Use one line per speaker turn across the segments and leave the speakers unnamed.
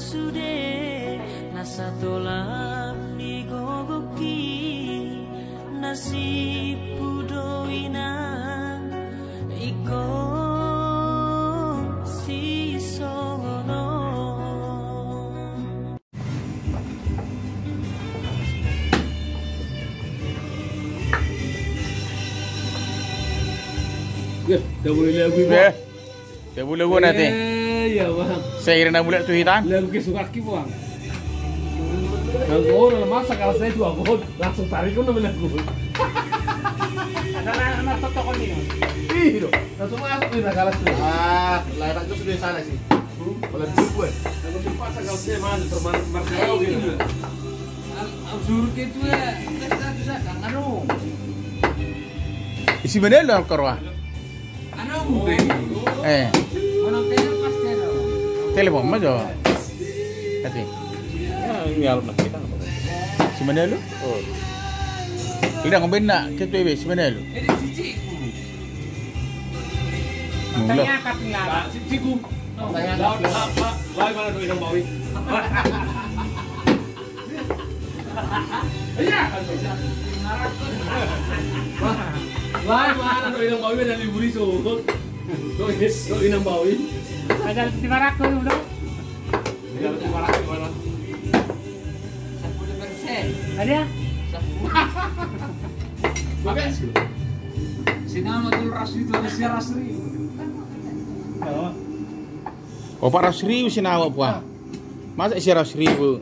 Sude nasa tolak digogoki nasib pudoina iko si sono.
Ya, dah boleh lagu ni.
Dah boleh gua nanti.
Ya bang.
Saya kira nak bulat tu hitam.
Lagu kesukaan kita bang. Kalau orang masak kalau saya 2 gol langsung tarik pun namanya gol.
Anak toko ni.
Iya, langsung masuk di negara itu.
Ah, layak itu sudah sana sih. Boleh dulu.
Kalau sempat kalau saya mana permainan Marcelo gitu. Absurd itu ya, kita bisa anu.
Isi mana lu korwa?
Anu.
Mana telepon majo. Kati.
Ini alam nak kita.
Si mana lu?
Oh.
Tidak ngomben nak ketu ibe si mana lu?
Ini cici.
Mula.
Tanya kat ngala.
Cici. Tanya apa? Lai mana duit yang bawi? Iya. Lai mana duit yang bawi dan liburi suhut. Duit yang bawi.
Ada di barak tu dulu.
Kalau di barak mana?
10%. Ada?
Bagus.
Sinama tu rasri tu ada rasri.
Oh 400.000 sinawa puan. Masa 100.000?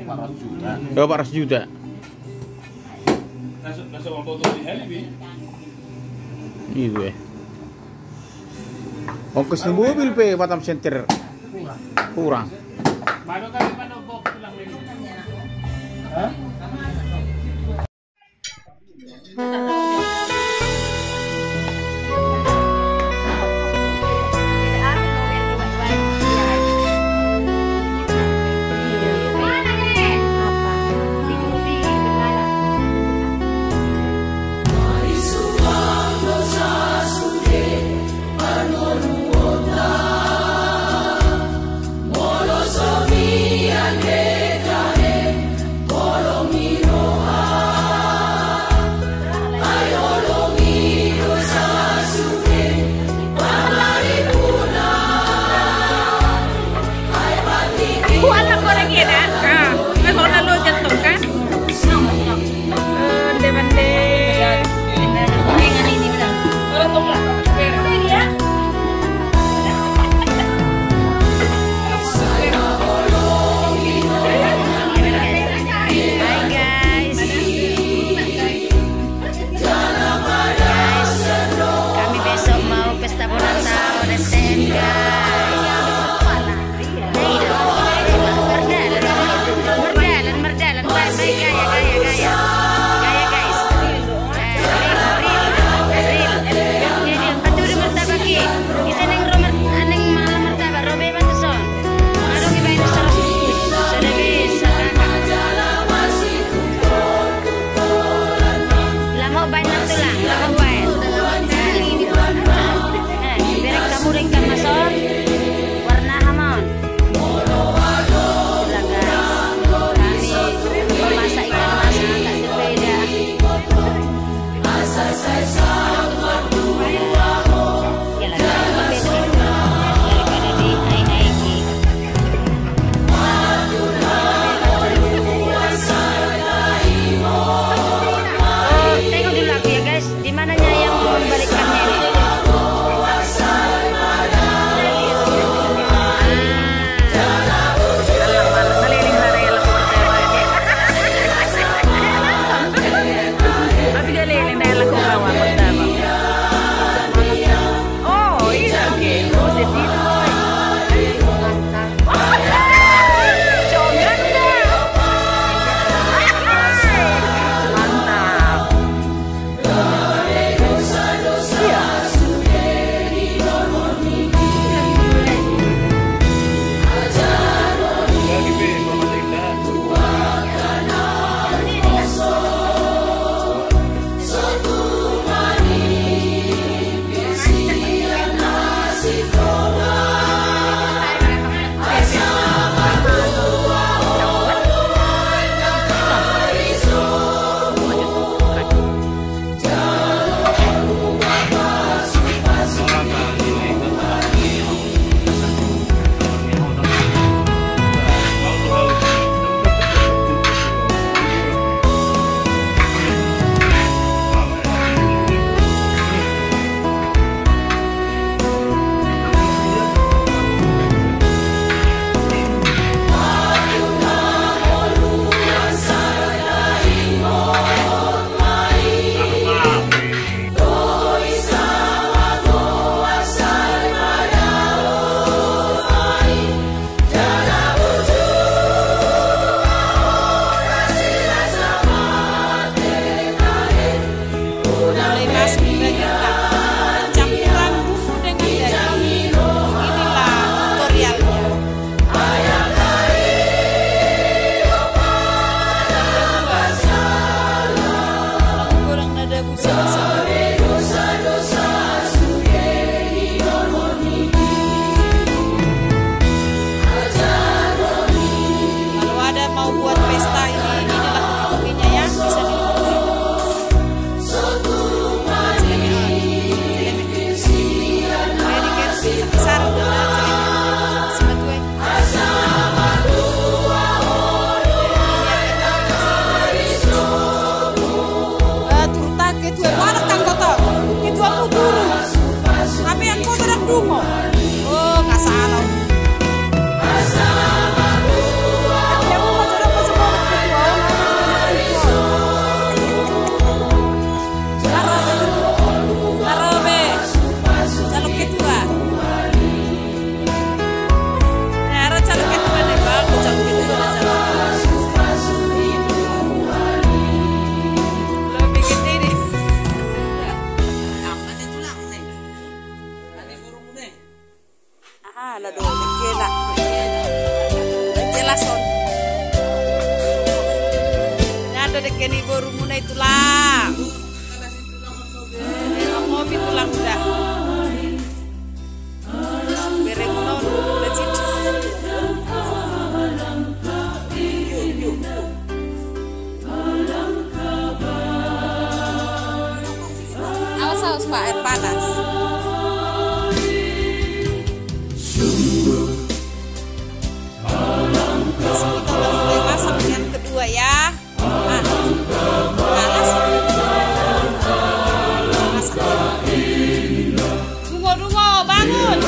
400 juta.
400 juta.
Nasa orang foto di Helibi.
Itu ongkos ni mobil pe Batam Center kurang.
Baru kali mana box pulang ni.
Hah?
Molo somi ande kae, molo
Kalau ada mau buat pesta inilah kopinya ya, bisa oh, nggak salah. Lah do jelas on. Nyado dek ini baru mulai tulang. Ngopi tulang udah. Bereng non legit. Awas Pak, air panas. Yang kedua ya, panas. Dungo bangun.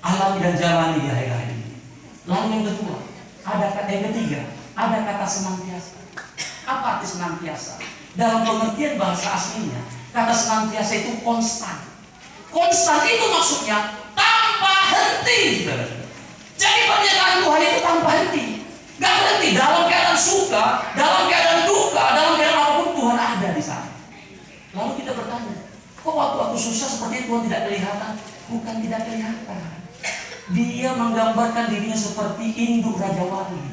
Alami dan jalani di hari-hari ini. Lalu yang kedua, yang ketiga, ada kata senantiasa. Apa arti senantiasa? Dalam pengertian bahasa aslinya, kata senantiasa itu konstan. Konstan itu maksudnya tanpa henti. Jadi pernyataan Tuhan itu tanpa henti. Gak berhenti dalam keadaan suka, dalam keadaan duka, dalam keadaan apapun Tuhan ada di sana. Lalu kita bertanya, kok waktu aku susah seperti Tuhan tidak kelihatan? Bukan tidak kelihatan. Dia menggambarkan dirinya seperti induk Raja Wali.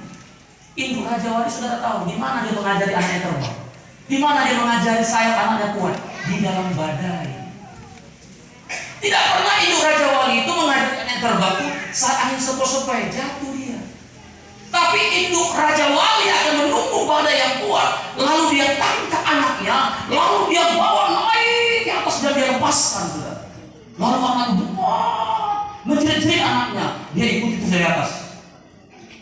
Induk Raja Wali saudara tahu di mana dia mengajari anaknya terbang? Di mana dia mengajari sayap anaknya kuat? Di dalam badai. Tidak pernah induk Raja Wali itu mengajari anaknya terbang saat angin sepoi-sepoi jatuh dia. Tapi induk Raja Wali akan menunggu badai yang kuat, lalu dia tangkap anaknya, lalu dia bawa naik ke atas dan dia lepaskan saudara. Lalu anaknya menjerit-jerit anaknya, dia ikuti terus dari atas.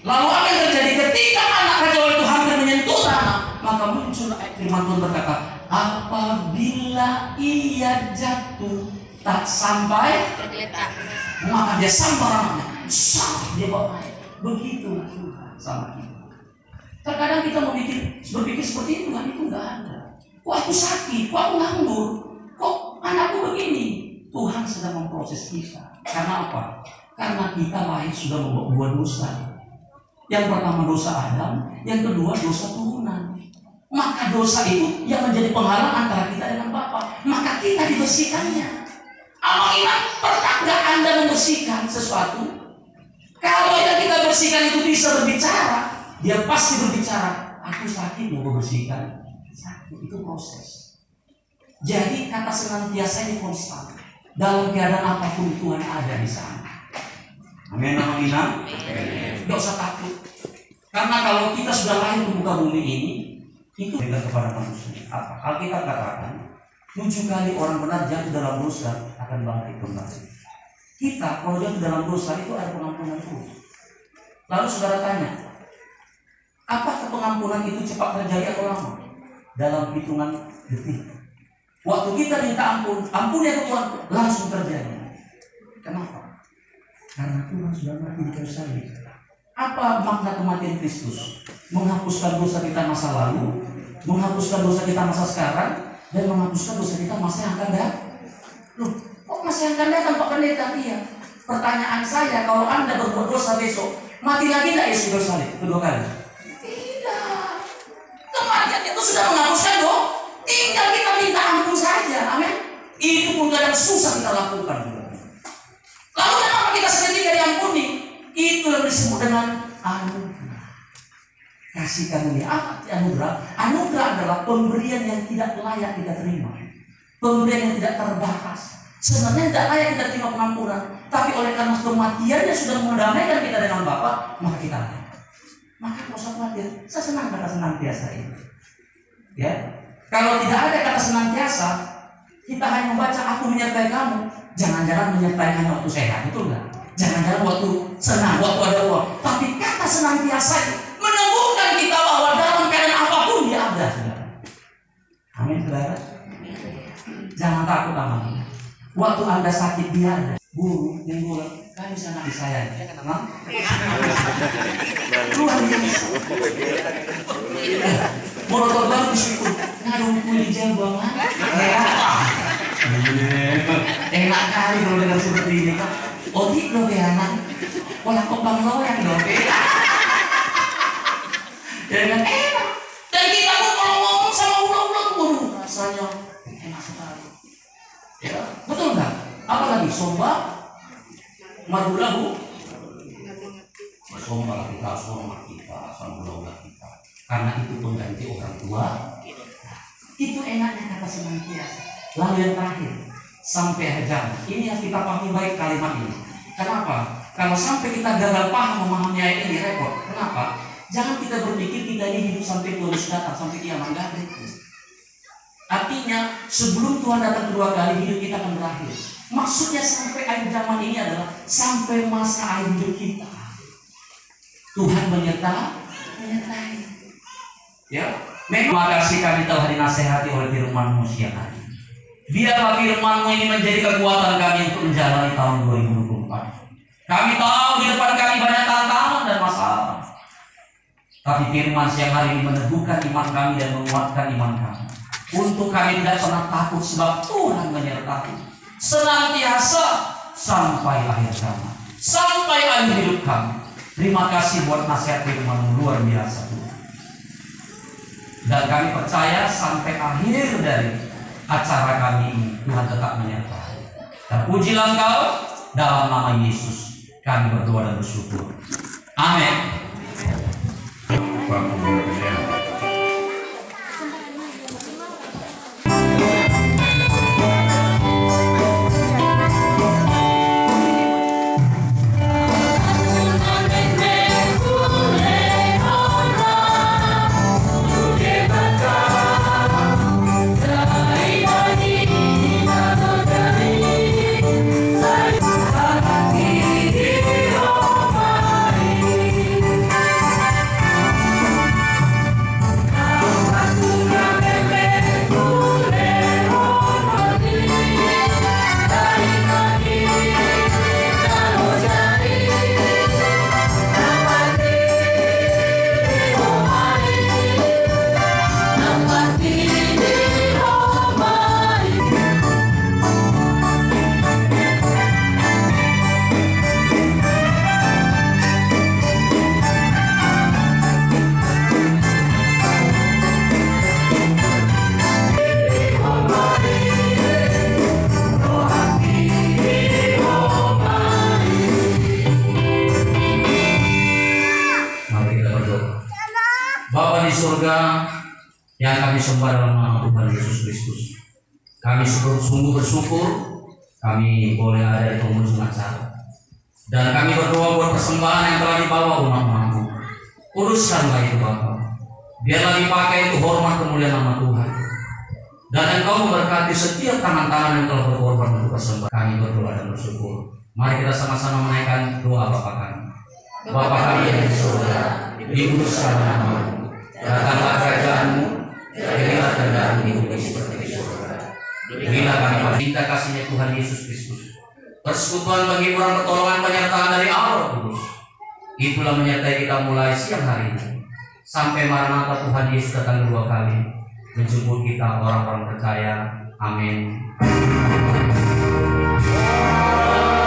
Lalu apa yang terjadi ketika anak Raja Wali itu hampir menyentuh tanah, maka muncul firman Tuhan berkata, apabila ia jatuh tak sampai tergeletak, maka dia sambar anaknya, dia bawa naik. Begitulah Tuhan sama kita. Terkadang kita berpikir seperti itu, kan itu nggak ada. Kok aku sakit, kok aku nganggur, kok anakku begini. Tuhan sedang memproses kita. Karena apa? Karena kita lahir sudah membuat dosa. Yang pertama dosa Adam, yang kedua dosa turunan. Maka dosa itu yang menjadi penghalang antara kita dengan Bapa. Maka kita dibersihkannya. Amal iman, pernah nggak Anda membersihkan sesuatu? Kalau yang kita bersihkan itu bisa berbicara, dia pasti berbicara. Aku sakit, mau bersihkan. Sakit itu proses. Jadi kata senantiasa ini konstan. Dalam keadaan apapun Tuhan ada di sana. Amin, amin, amin. Tidak usah takut. Karena kalau kita sudah lahir ke muka bumi ini, itu berikan kepada manusia. Apa? Alkitab katakan, 7 kali orang benar jatuh dalam dosa akan bangkit kembali. Kita kalau jatuh dalam dosa itu ada pengampunan terus. Lalu saudara tanya, apakah pengampunan itu cepat terjadi atau lama? Dalam hitungan detik. Waktu kita minta ampun ya Tuhan, langsung terjadi. Kenapa? Karena Tuhan sudah mati di kayu salib. Apa makna kematian Kristus? Menghapuskan dosa kita masa lalu, menghapuskan dosa kita masa sekarang, dan menghapuskan dosa kita masa yang akan datang. Loh, masa yang akan datang Pak Pendeta. Iya. Pertanyaan saya, kalau Anda berbuat dosa besok, mati lagi tidak Yesus bersalib kedua kali? Tidak. Kematian itu sudah menghapuskan dong. Tinggal kita minta ampun saja. Amin. Itu pun kadang susah kita lakukan. Lalu kenapa kita seketika diampuni? Itu yang disebut dengan anugerah. Kasih karunia. Apa arti anugerah? Anugerah adalah pemberian yang tidak layak kita terima. Pemberian yang tidak terbahas. Sebenarnya tidak layak kita terima pengampunan. Tapi oleh karena kematiannya sudah mendamaikan kita dengan Bapa, maka kita layak. Maka tidak usah khawatir. Saya senang kata senantiasa ini. Ya. Kalau tidak ada kata senantiasa, kita hanya membaca aku menyertai kamu. Jangan-jangan menyertai hanya waktu sehat, betul nggak? Jangan-jangan waktu senang, waktu ada uang. Tapi kata senantiasa menemukan kita bahwa dalam keadaan apapun dia ada. Amin, saudara. Jangan takut aman. Waktu Anda sakit dia ada. Guru, minggu kan bisa nabi saya. Ya kata Bang. Luar biasa. Motor baru disuruh ngadu kulit jambang. Enak kali kalau dengar seperti ini kan. Otik lo beanan. Pola kopang lo yang lo. Dengan enak. Dan kita pun kalau ngomong sama ulang-ulang tuh rasanya enak sekali. Ya, betul nggak? Apalagi somba, madulah bu. Somba kita, somba kita, somba kita. Karena itu pengganti orang tua. Itu enaknya kata senantiasa. Lalu yang terakhir, sampai akhir zaman. Ini yang kita pahami baik kalimat ini. Kenapa? Kalau sampai kita gagal paham memahami ayat ini repot. Kenapa? Jangan kita berpikir kita ini hidup sampai Tuhan datang, sampai kiamat nggak ada. Artinya sebelum Tuhan datang kedua kali hidup kita akan berakhir. Maksudnya sampai akhir zaman ini adalah sampai masa akhir hidup kita. Tuhan menyertai. Ya, memang kasih kami telah dinasehati oleh firman-Mu siang hari. Biarlah firman-Mu ini menjadi kekuatan kami untuk menjalani tahun 2024. Kami tahu di depan kami banyak tantangan dan masalah. Tapi firman siang hari ini meneguhkan iman kami dan menguatkan iman kami. Untuk kami tidak pernah takut sebab Tuhan menyertai. Senantiasa sampai akhir zaman. Sampai akhir hidup kami. Terima kasih buat nasihat firman-Mu luar biasa Tuhan. Dan kami percaya sampai akhir dari acara kami ini Tuhan tetap menyertai. Terpujilah Engkau dalam nama Yesus. Kami berdoa dan bersyukur. Amin. Yang kami sembah dalam nama Tuhan Yesus Kristus. Kami sungguh bersyukur kami boleh ada di pengurus acara. Dan kami berdoa buat persembahan yang telah dibawa umat-umat-Mu. Uruskanlah itu Bapa. Biarlah dipakai untuk hormat kemuliaan nama Tuhan. Dan Engkau memberkati setiap tangan-tangan yang telah berkorban untuk persembahan. Kami berdoa dan bersyukur. Mari kita sama-sama menaikkan doa Bapa kami. Bapa kami yang di surga, dikuduskanlah nama-Mu. Datanglah kerajaan-Mu. Jadilah kehendak-Mu di bumi seperti di surga. Berilah kami minta kasih-Nya Tuhan Yesus Kristus, persekutuan bagi orang pertolongan penyertaan dari Allah Kudus. Itulah menyertai kita mulai siang hari ini sampai Maranatha Tuhan Yesus datang kedua kali menjemput kita orang-orang percaya. Amin. Amin.